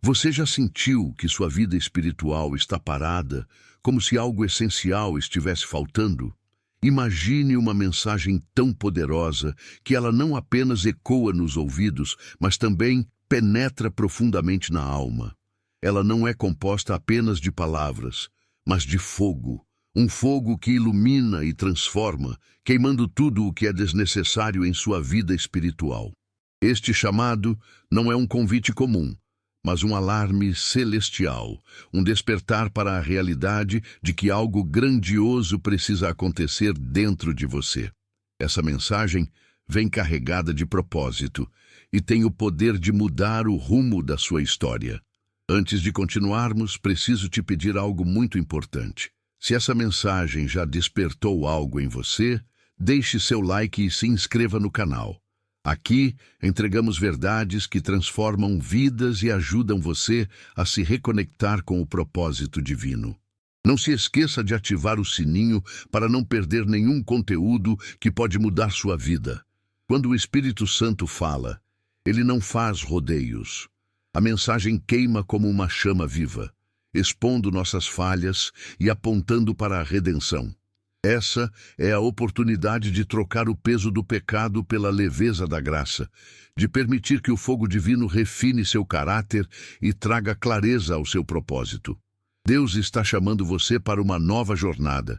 Você já sentiu que sua vida espiritual está parada, como se algo essencial estivesse faltando? Imagine uma mensagem tão poderosa que ela não apenas ecoa nos ouvidos, mas também penetra profundamente na alma. Ela não é composta apenas de palavras, mas de fogo. Um fogo que ilumina e transforma, queimando tudo o que é desnecessário em sua vida espiritual. Este chamado não é um convite comum, mas um alarme celestial, um despertar para a realidade de que algo grandioso precisa acontecer dentro de você. Essa mensagem vem carregada de propósito e tem o poder de mudar o rumo da sua história. Antes de continuarmos, preciso te pedir algo muito importante. Se essa mensagem já despertou algo em você, deixe seu like e se inscreva no canal. Aqui, entregamos verdades que transformam vidas e ajudam você a se reconectar com o propósito divino. Não se esqueça de ativar o sininho para não perder nenhum conteúdo que pode mudar sua vida. Quando o Espírito Santo fala, ele não faz rodeios. A mensagem queima como uma chama viva, expondo nossas falhas e apontando para a redenção. Essa é a oportunidade de trocar o peso do pecado pela leveza da graça, de permitir que o fogo divino refine seu caráter e traga clareza ao seu propósito. Deus está chamando você para uma nova jornada,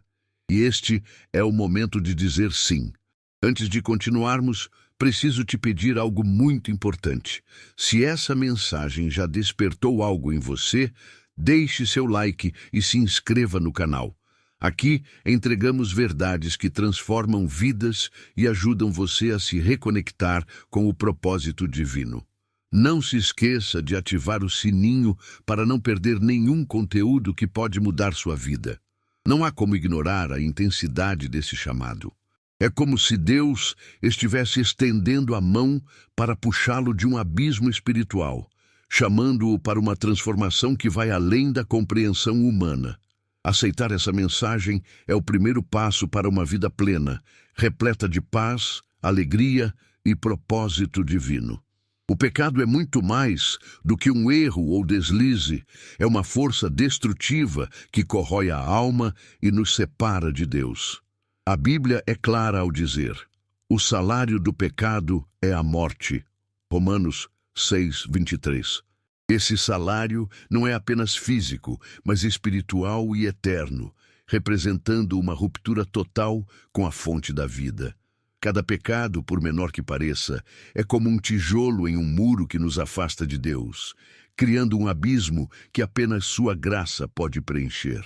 e este é o momento de dizer sim. Antes de continuarmos, preciso te pedir algo muito importante. Se essa mensagem já despertou algo em você, deixe seu like e se inscreva no canal. Aqui, entregamos verdades que transformam vidas e ajudam você a se reconectar com o propósito divino. Não se esqueça de ativar o sininho para não perder nenhum conteúdo que pode mudar sua vida. Não há como ignorar a intensidade desse chamado. É como se Deus estivesse estendendo a mão para puxá-lo de um abismo espiritual, chamando-o para uma transformação que vai além da compreensão humana. Aceitar essa mensagem é o primeiro passo para uma vida plena, repleta de paz, alegria e propósito divino. O pecado é muito mais do que um erro ou deslize, é uma força destrutiva que corrói a alma e nos separa de Deus. A Bíblia é clara ao dizer: o salário do pecado é a morte. Romanos 6:23. Esse salário não é apenas físico, mas espiritual e eterno, representando uma ruptura total com a fonte da vida. Cada pecado, por menor que pareça, é como um tijolo em um muro que nos afasta de Deus, criando um abismo que apenas sua graça pode preencher.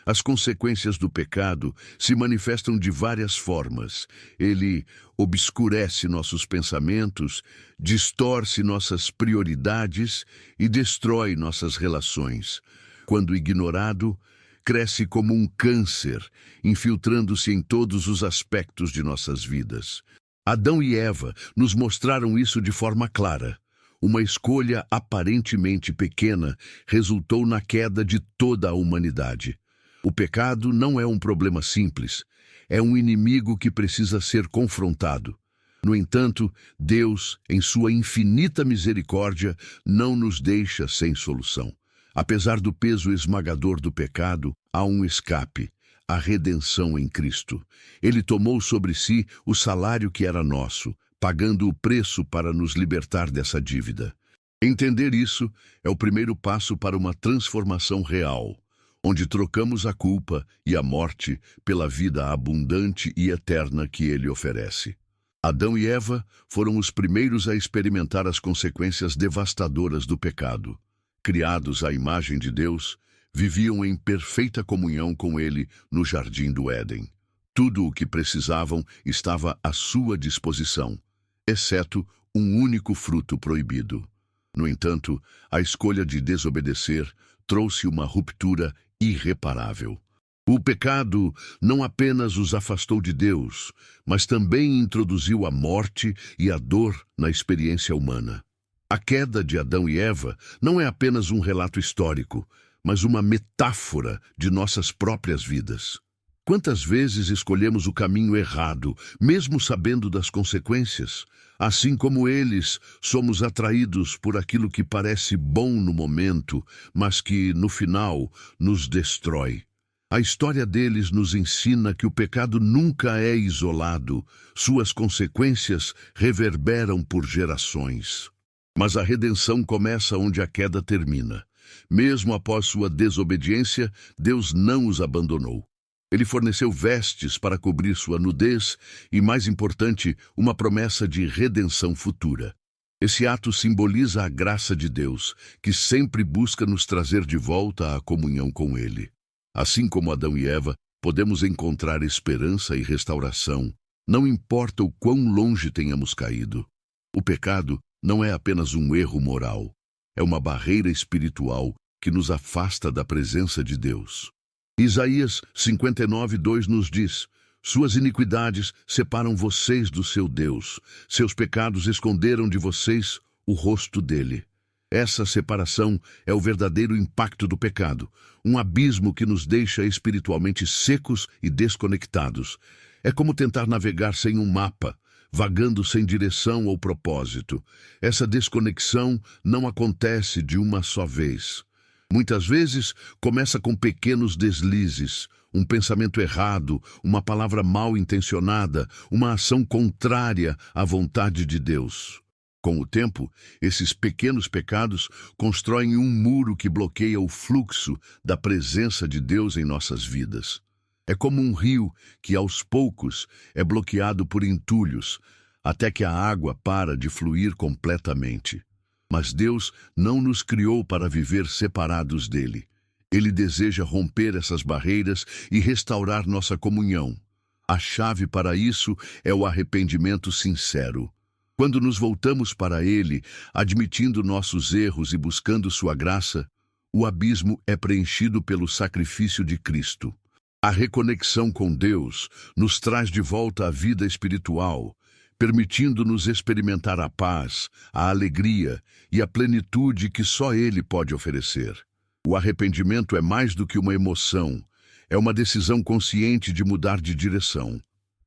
As consequências do pecado se manifestam de várias formas. Ele obscurece nossos pensamentos, distorce nossas prioridades e destrói nossas relações. Quando ignorado, cresce como um câncer, infiltrando-se em todos os aspectos de nossas vidas. Adão e Eva nos mostraram isso de forma clara. Uma escolha aparentemente pequena resultou na queda de toda a humanidade. O pecado não é um problema simples, é um inimigo que precisa ser confrontado. No entanto, Deus, em sua infinita misericórdia, não nos deixa sem solução. Apesar do peso esmagador do pecado, há um escape, a redenção em Cristo. Ele tomou sobre si o salário que era nosso, pagando o preço para nos libertar dessa dívida. Entender isso é o primeiro passo para uma transformação real, onde trocamos a culpa e a morte pela vida abundante e eterna que ele oferece. Adão e Eva foram os primeiros a experimentar as consequências devastadoras do pecado. Criados à imagem de Deus, viviam em perfeita comunhão com ele no jardim do Éden. Tudo o que precisavam estava à sua disposição, exceto um único fruto proibido. No entanto, a escolha de desobedecer trouxe uma ruptura irreparável. O pecado não apenas os afastou de Deus, mas também introduziu a morte e a dor na experiência humana. A queda de Adão e Eva não é apenas um relato histórico, mas uma metáfora de nossas próprias vidas. Quantas vezes escolhemos o caminho errado, mesmo sabendo das consequências? Assim como eles, somos atraídos por aquilo que parece bom no momento, mas que, no final, nos destrói. A história deles nos ensina que o pecado nunca é isolado, suas consequências reverberam por gerações. Mas a redenção começa onde a queda termina. Mesmo após sua desobediência, Deus não os abandonou. Ele forneceu vestes para cobrir sua nudez e, mais importante, uma promessa de redenção futura. Esse ato simboliza a graça de Deus, que sempre busca nos trazer de volta à comunhão com Ele. Assim como Adão e Eva, podemos encontrar esperança e restauração, não importa o quão longe tenhamos caído. O pecado não é apenas um erro moral, é uma barreira espiritual que nos afasta da presença de Deus. Isaías 59:2 nos diz: suas iniquidades separam vocês do seu Deus, seus pecados esconderam de vocês o rosto dele. Essa separação é o verdadeiro impacto do pecado, um abismo que nos deixa espiritualmente secos e desconectados. É como tentar navegar sem um mapa, vagando sem direção ou propósito. Essa desconexão não acontece de uma só vez. Muitas vezes começa com pequenos deslizes, um pensamento errado, uma palavra mal intencionada, uma ação contrária à vontade de Deus. Com o tempo, esses pequenos pecados constroem um muro que bloqueia o fluxo da presença de Deus em nossas vidas. É como um rio que, aos poucos, é bloqueado por entulhos, até que a água para de fluir completamente. Mas Deus não nos criou para viver separados dele. Ele deseja romper essas barreiras e restaurar nossa comunhão. A chave para isso é o arrependimento sincero. Quando nos voltamos para Ele, admitindo nossos erros e buscando sua graça, o abismo é preenchido pelo sacrifício de Cristo. A reconexão com Deus nos traz de volta à vida espiritual, permitindo-nos experimentar a paz, a alegria e a plenitude que só Ele pode oferecer. O arrependimento é mais do que uma emoção, é uma decisão consciente de mudar de direção.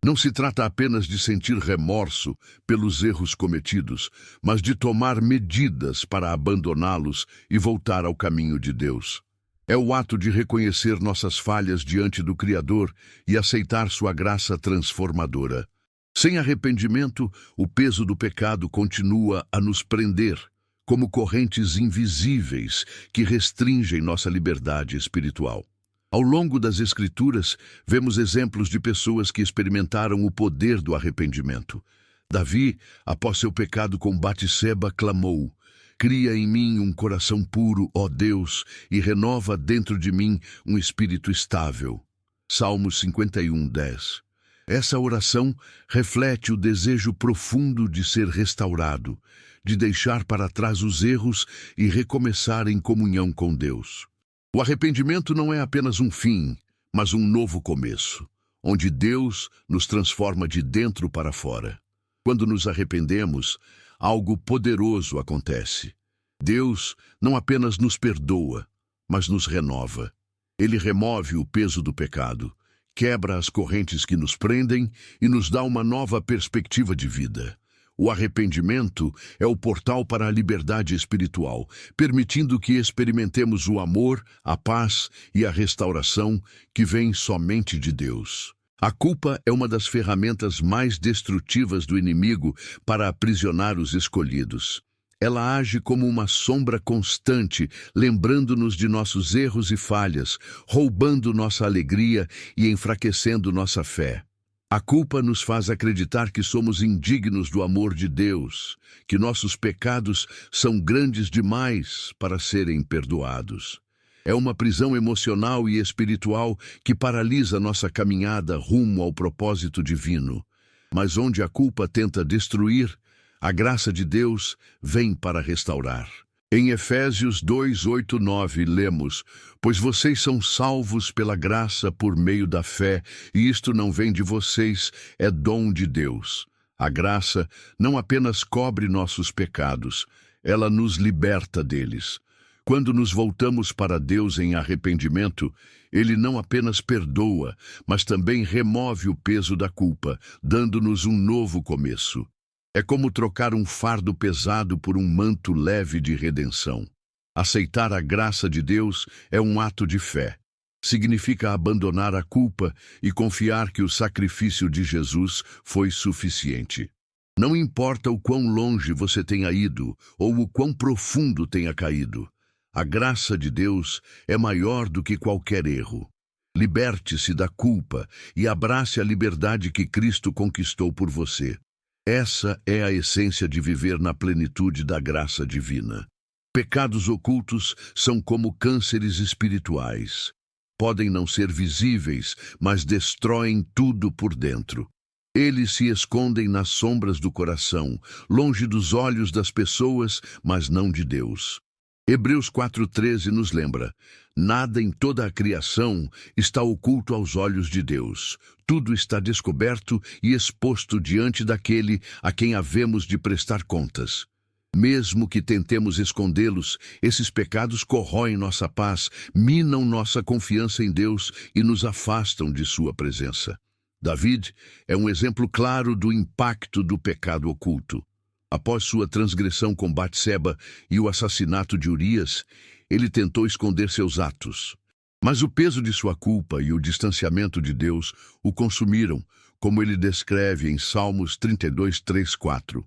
Não se trata apenas de sentir remorso pelos erros cometidos, mas de tomar medidas para abandoná-los e voltar ao caminho de Deus. É o ato de reconhecer nossas falhas diante do Criador e aceitar sua graça transformadora. Sem arrependimento, o peso do pecado continua a nos prender, como correntes invisíveis que restringem nossa liberdade espiritual. Ao longo das Escrituras, vemos exemplos de pessoas que experimentaram o poder do arrependimento. Davi, após seu pecado com Batseba, clamou: cria em mim um coração puro, ó Deus, e renova dentro de mim um espírito estável. Salmos 51:10. Essa oração reflete o desejo profundo de ser restaurado, de deixar para trás os erros e recomeçar em comunhão com Deus. O arrependimento não é apenas um fim, mas um novo começo, onde Deus nos transforma de dentro para fora. Quando nos arrependemos, algo poderoso acontece. Deus não apenas nos perdoa, mas nos renova. Ele remove o peso do pecado, quebra as correntes que nos prendem e nos dá uma nova perspectiva de vida. O arrependimento é o portal para a liberdade espiritual, permitindo que experimentemos o amor, a paz e a restauração que vem somente de Deus. A culpa é uma das ferramentas mais destrutivas do inimigo para aprisionar os escolhidos. Ela age como uma sombra constante, lembrando-nos de nossos erros e falhas, roubando nossa alegria e enfraquecendo nossa fé. A culpa nos faz acreditar que somos indignos do amor de Deus, que nossos pecados são grandes demais para serem perdoados. É uma prisão emocional e espiritual que paralisa nossa caminhada rumo ao propósito divino. Mas onde a culpa tenta destruir, a graça de Deus vem para restaurar. Em Efésios 2:8-9 lemos: pois vocês são salvos pela graça por meio da fé, e isto não vem de vocês, é dom de Deus. A graça não apenas cobre nossos pecados, ela nos liberta deles. Quando nos voltamos para Deus em arrependimento, Ele não apenas perdoa, mas também remove o peso da culpa, dando-nos um novo começo. É como trocar um fardo pesado por um manto leve de redenção. Aceitar a graça de Deus é um ato de fé. Significa abandonar a culpa e confiar que o sacrifício de Jesus foi suficiente. Não importa o quão longe você tenha ido ou o quão profundo tenha caído, a graça de Deus é maior do que qualquer erro. Liberte-se da culpa e abrace a liberdade que Cristo conquistou por você. Essa é a essência de viver na plenitude da graça divina. Pecados ocultos são como cânceres espirituais. Podem não ser visíveis, mas destroem tudo por dentro. Eles se escondem nas sombras do coração, longe dos olhos das pessoas, mas não de Deus. Hebreus 4:13 nos lembra: nada em toda a criação está oculto aos olhos de Deus. Tudo está descoberto e exposto diante daquele a quem havemos de prestar contas. Mesmo que tentemos escondê-los, esses pecados corroem nossa paz, minam nossa confiança em Deus e nos afastam de sua presença. David é um exemplo claro do impacto do pecado oculto. Após sua transgressão com Batseba e o assassinato de Urias, ele tentou esconder seus atos. Mas o peso de sua culpa e o distanciamento de Deus o consumiram, como ele descreve em Salmos 32:3-4.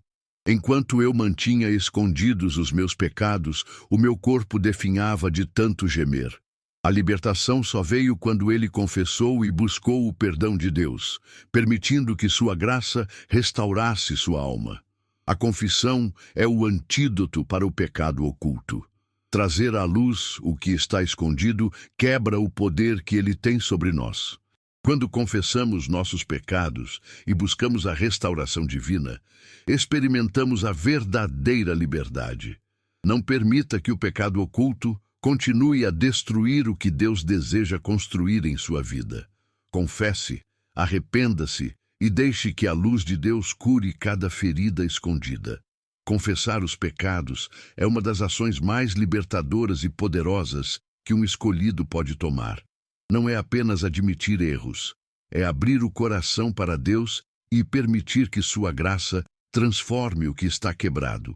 Enquanto eu mantinha escondidos os meus pecados, o meu corpo definhava de tanto gemer. A libertação só veio quando ele confessou e buscou o perdão de Deus, permitindo que sua graça restaurasse sua alma. A confissão é o antídoto para o pecado oculto. Trazer à luz o que está escondido quebra o poder que ele tem sobre nós. Quando confessamos nossos pecados e buscamos a restauração divina, experimentamos a verdadeira liberdade. Não permita que o pecado oculto continue a destruir o que Deus deseja construir em sua vida. Confesse, arrependa-se e deixe que a luz de Deus cure cada ferida escondida. Confessar os pecados é uma das ações mais libertadoras e poderosas que um escolhido pode tomar. Não é apenas admitir erros, é abrir o coração para Deus e permitir que sua graça transforme o que está quebrado.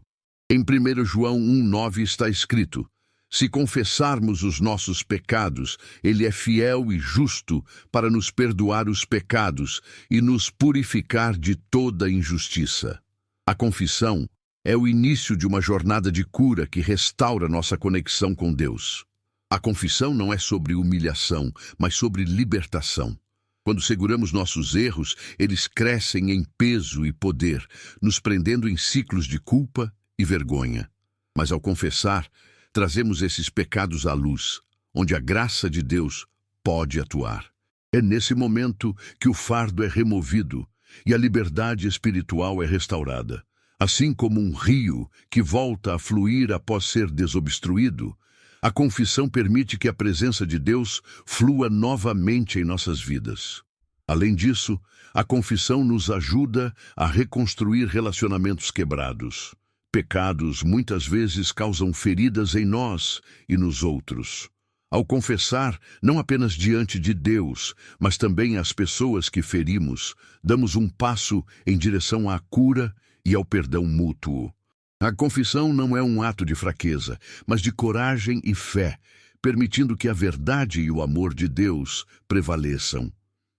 Em 1 João 1:9 está escrito: se confessarmos os nossos pecados, Ele é fiel e justo para nos perdoar os pecados e nos purificar de toda injustiça. A confissão é o início de uma jornada de cura que restaura nossa conexão com Deus. A confissão não é sobre humilhação, mas sobre libertação. Quando seguramos nossos erros, eles crescem em peso e poder, nos prendendo em ciclos de culpa e vergonha. Mas ao confessar, trazemos esses pecados à luz, onde a graça de Deus pode atuar. É nesse momento que o fardo é removido e a liberdade espiritual é restaurada. Assim como um rio que volta a fluir após ser desobstruído, a confissão permite que a presença de Deus flua novamente em nossas vidas. Além disso, a confissão nos ajuda a reconstruir relacionamentos quebrados. Pecados muitas vezes causam feridas em nós e nos outros. Ao confessar, não apenas diante de Deus, mas também às pessoas que ferimos, damos um passo em direção à cura e ao perdão mútuo. A confissão não é um ato de fraqueza, mas de coragem e fé, permitindo que a verdade e o amor de Deus prevaleçam.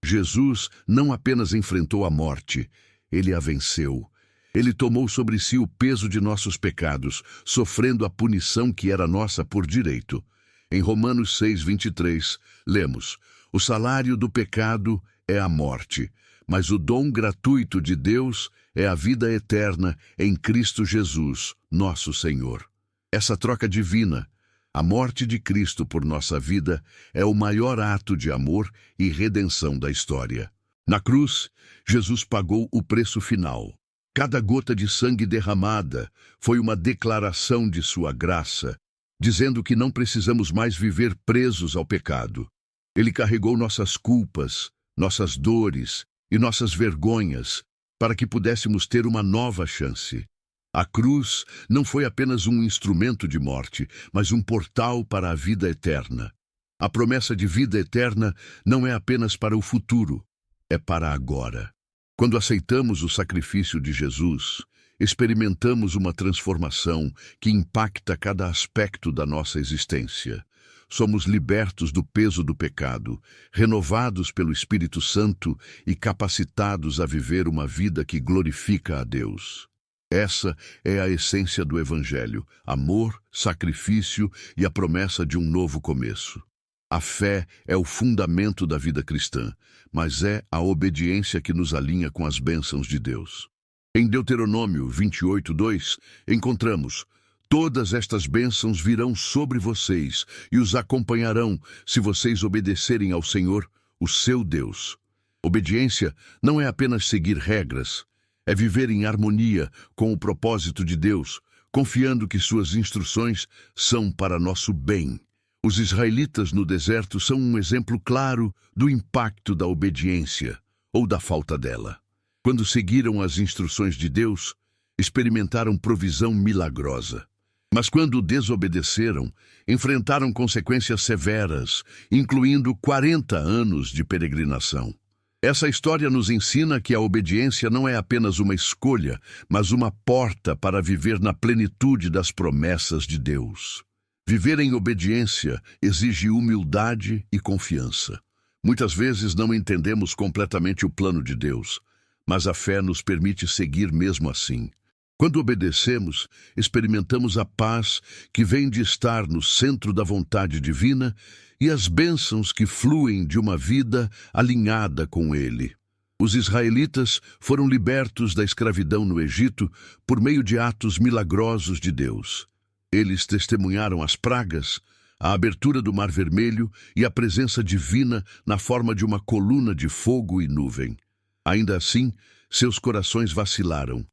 Jesus não apenas enfrentou a morte, ele a venceu. Ele tomou sobre si o peso de nossos pecados, sofrendo a punição que era nossa por direito. Em Romanos 6:23, lemos: o salário do pecado é a morte, mas o dom gratuito de Deus é a vida eterna em Cristo Jesus, nosso Senhor. Essa troca divina, a morte de Cristo por nossa vida, é o maior ato de amor e redenção da história. Na cruz, Jesus pagou o preço final. Cada gota de sangue derramada foi uma declaração de sua graça, dizendo que não precisamos mais viver presos ao pecado. Ele carregou nossas culpas, nossas dores e nossas vergonhas, para que pudéssemos ter uma nova chance. A cruz não foi apenas um instrumento de morte, mas um portal para a vida eterna. A promessa de vida eterna não é apenas para o futuro, é para agora. Quando aceitamos o sacrifício de Jesus, experimentamos uma transformação que impacta cada aspecto da nossa existência. Somos libertos do peso do pecado, renovados pelo Espírito Santo e capacitados a viver uma vida que glorifica a Deus. Essa é a essência do Evangelho: amor, sacrifício e a promessa de um novo começo. A fé é o fundamento da vida cristã, mas é a obediência que nos alinha com as bênçãos de Deus. Em Deuteronômio 28:2, encontramos: todas estas bênçãos virão sobre vocês e os acompanharão se vocês obedecerem ao Senhor, o seu Deus. Obediência não é apenas seguir regras, é viver em harmonia com o propósito de Deus, confiando que suas instruções são para nosso bem. Os israelitas no deserto são um exemplo claro do impacto da obediência ou da falta dela. Quando seguiram as instruções de Deus, experimentaram provisão milagrosa. Mas quando desobedeceram, enfrentaram consequências severas, incluindo 40 anos de peregrinação. Essa história nos ensina que a obediência não é apenas uma escolha, mas uma porta para viver na plenitude das promessas de Deus. Viver em obediência exige humildade e confiança. Muitas vezes não entendemos completamente o plano de Deus, mas a fé nos permite seguir mesmo assim. Quando obedecemos, experimentamos a paz que vem de estar no centro da vontade divina e as bênçãos que fluem de uma vida alinhada com Ele. Os israelitas foram libertos da escravidão no Egito por meio de atos milagrosos de Deus. Eles testemunharam as pragas, a abertura do Mar Vermelho e a presença divina na forma de uma coluna de fogo e nuvem. Ainda assim, seus corações vacilaram,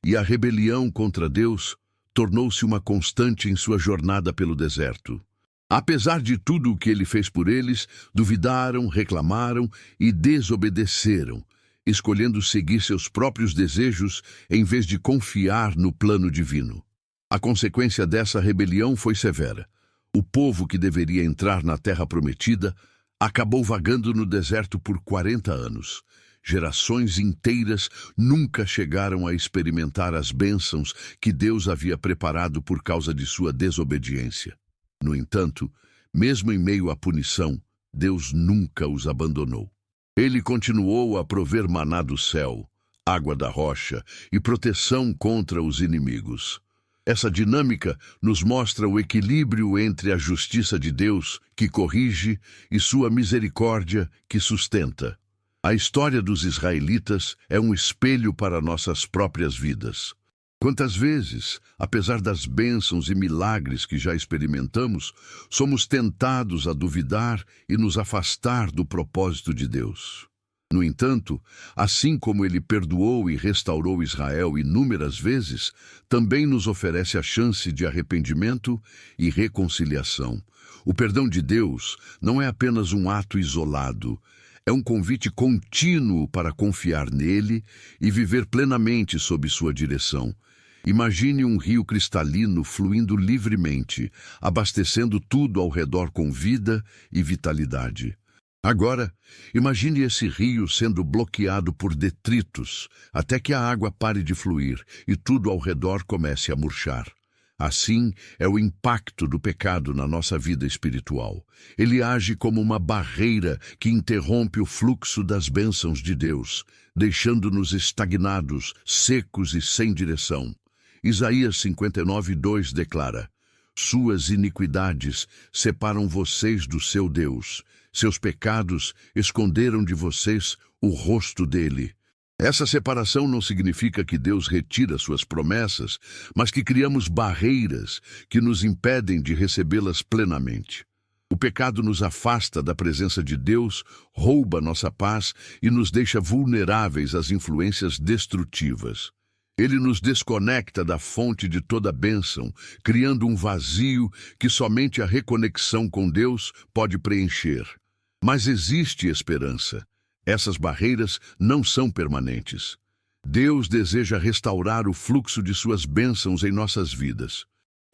e a rebelião contra Deus tornou-se uma constante em sua jornada pelo deserto. Apesar de tudo o que ele fez por eles, duvidaram, reclamaram e desobedeceram, escolhendo seguir seus próprios desejos em vez de confiar no plano divino. A consequência dessa rebelião foi severa. O povo que deveria entrar na terra prometida acabou vagando no deserto por 40 anos. Gerações inteiras nunca chegaram a experimentar as bênçãos que Deus havia preparado por causa de sua desobediência. No entanto, mesmo em meio à punição, Deus nunca os abandonou. Ele continuou a prover maná do céu, água da rocha e proteção contra os inimigos. Essa dinâmica nos mostra o equilíbrio entre a justiça de Deus, que corrige, e sua misericórdia, que sustenta. A história dos israelitas é um espelho para nossas próprias vidas. Quantas vezes, apesar das bênçãos e milagres que já experimentamos, somos tentados a duvidar e nos afastar do propósito de Deus. No entanto, assim como ele perdoou e restaurou Israel inúmeras vezes, também nos oferece a chance de arrependimento e reconciliação. O perdão de Deus não é apenas um ato isolado, é um convite contínuo para confiar nele e viver plenamente sob sua direção. Imagine um rio cristalino fluindo livremente, abastecendo tudo ao redor com vida e vitalidade. Agora, imagine esse rio sendo bloqueado por detritos, até que a água pare de fluir e tudo ao redor comece a murchar. Assim é o impacto do pecado na nossa vida espiritual. Ele age como uma barreira que interrompe o fluxo das bênçãos de Deus, deixando-nos estagnados, secos e sem direção. Isaías 59:2 declara: suas iniquidades separam vocês do seu Deus. Seus pecados esconderam de vocês o rosto dele. Essa separação não significa que Deus retira suas promessas, mas que criamos barreiras que nos impedem de recebê-las plenamente. O pecado nos afasta da presença de Deus, rouba nossa paz e nos deixa vulneráveis às influências destrutivas. Ele nos desconecta da fonte de toda bênção, criando um vazio que somente a reconexão com Deus pode preencher. Mas existe esperança. Essas barreiras não são permanentes. Deus deseja restaurar o fluxo de suas bênçãos em nossas vidas.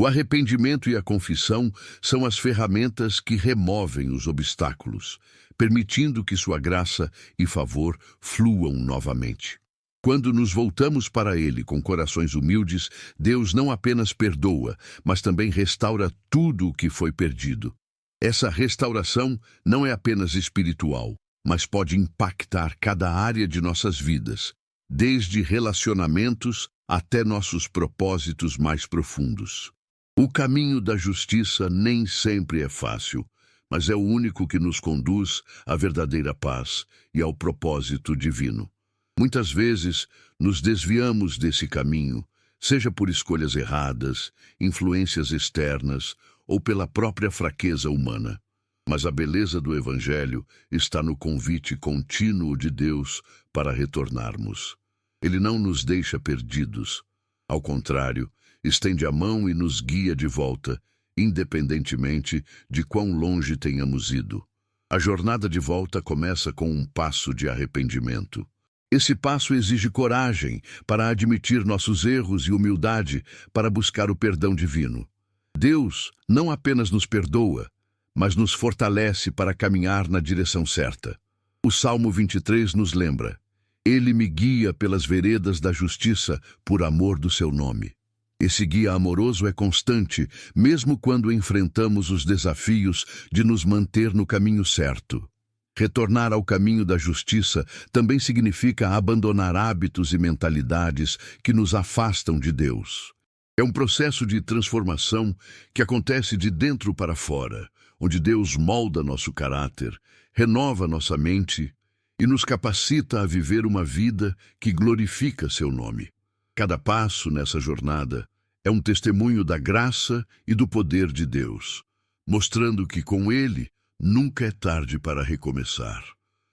O arrependimento e a confissão são as ferramentas que removem os obstáculos, permitindo que sua graça e favor fluam novamente. Quando nos voltamos para Ele com corações humildes, Deus não apenas perdoa, mas também restaura tudo o que foi perdido. Essa restauração não é apenas espiritual, mas pode impactar cada área de nossas vidas, desde relacionamentos até nossos propósitos mais profundos. O caminho da justiça nem sempre é fácil, mas é o único que nos conduz à verdadeira paz e ao propósito divino. Muitas vezes nos desviamos desse caminho, seja por escolhas erradas, influências externas ou pela própria fraqueza humana. Mas a beleza do Evangelho está no convite contínuo de Deus para retornarmos. Ele não nos deixa perdidos. Ao contrário, estende a mão e nos guia de volta, independentemente de quão longe tenhamos ido. A jornada de volta começa com um passo de arrependimento. Esse passo exige coragem para admitir nossos erros e humildade para buscar o perdão divino. Deus não apenas nos perdoa, mas nos fortalece para caminhar na direção certa. O Salmo 23 nos lembra: Ele me guia pelas veredas da justiça por amor do seu nome. Esse guia amoroso é constante, mesmo quando enfrentamos os desafios de nos manter no caminho certo. Retornar ao caminho da justiça também significa abandonar hábitos e mentalidades que nos afastam de Deus. É um processo de transformação que acontece de dentro para fora, onde Deus molda nosso caráter, renova nossa mente e nos capacita a viver uma vida que glorifica seu nome. Cada passo nessa jornada é um testemunho da graça e do poder de Deus, mostrando que com Ele nunca é tarde para recomeçar.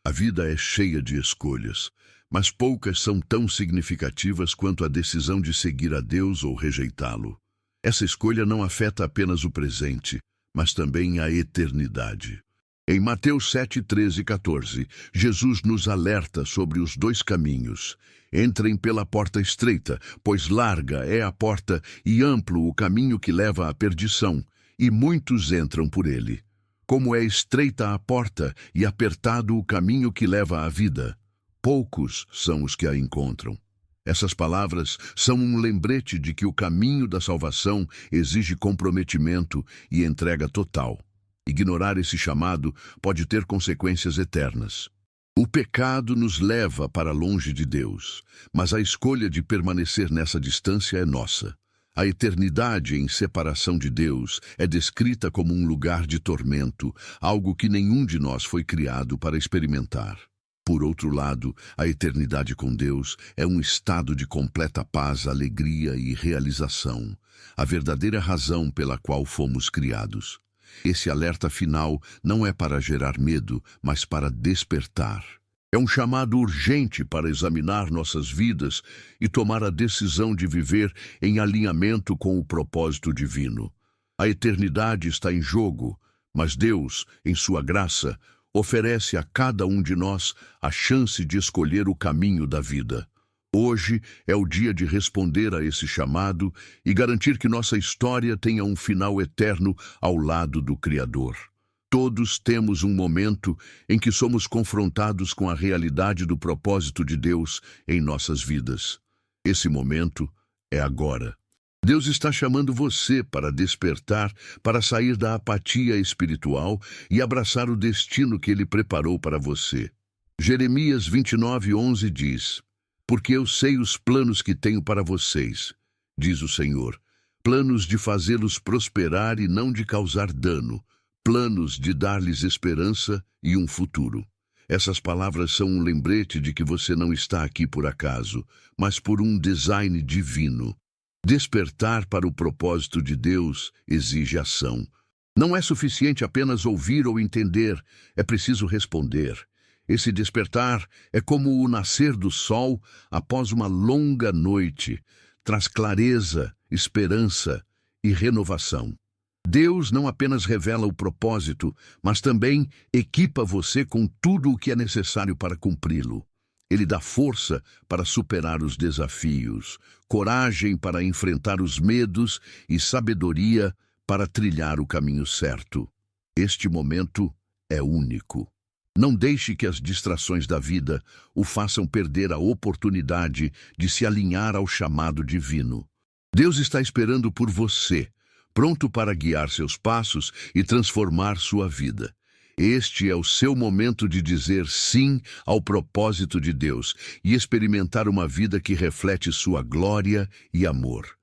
A vida é cheia de escolhas, mas poucas são tão significativas quanto a decisão de seguir a Deus ou rejeitá-lo. Essa escolha não afeta apenas o presente, mas também a eternidade. Em Mateus 7, 13 e 14, Jesus nos alerta sobre os dois caminhos. Entrem pela porta estreita, pois larga é a porta e amplo o caminho que leva à perdição, e muitos entram por ele. Como é estreita a porta e apertado o caminho que leva à vida, poucos são os que a encontram. Essas palavras são um lembrete de que o caminho da salvação exige comprometimento e entrega total. Ignorar esse chamado pode ter consequências eternas. O pecado nos leva para longe de Deus, mas a escolha de permanecer nessa distância é nossa. A eternidade em separação de Deus é descrita como um lugar de tormento, algo que nenhum de nós foi criado para experimentar. Por outro lado, a eternidade com Deus é um estado de completa paz, alegria e realização, a verdadeira razão pela qual fomos criados. Esse alerta final não é para gerar medo, mas para despertar. É um chamado urgente para examinar nossas vidas e tomar a decisão de viver em alinhamento com o propósito divino. A eternidade está em jogo, mas Deus, em sua graça, oferece a cada um de nós a chance de escolher o caminho da vida. Hoje é o dia de responder a esse chamado e garantir que nossa história tenha um final eterno ao lado do Criador. Todos temos um momento em que somos confrontados com a realidade do propósito de Deus em nossas vidas. Esse momento é agora. Deus está chamando você para despertar, para sair da apatia espiritual e abraçar o destino que Ele preparou para você. Jeremias 29:11 diz: Porque eu sei os planos que tenho para vocês, diz o Senhor, planos de fazê-los prosperar e não de causar dano, planos de dar-lhes esperança e um futuro. Essas palavras são um lembrete de que você não está aqui por acaso, mas por um design divino. Despertar para o propósito de Deus exige ação. Não é suficiente apenas ouvir ou entender, é preciso responder. Esse despertar é como o nascer do sol após uma longa noite, traz clareza, esperança e renovação. Deus não apenas revela o propósito, mas também equipa você com tudo o que é necessário para cumpri-lo. Ele dá força para superar os desafios, coragem para enfrentar os medos e sabedoria para trilhar o caminho certo. Este momento é único. Não deixe que as distrações da vida o façam perder a oportunidade de se alinhar ao chamado divino. Deus está esperando por você, pronto para guiar seus passos e transformar sua vida. Este é o seu momento de dizer sim ao propósito de Deus e experimentar uma vida que reflete sua glória e amor.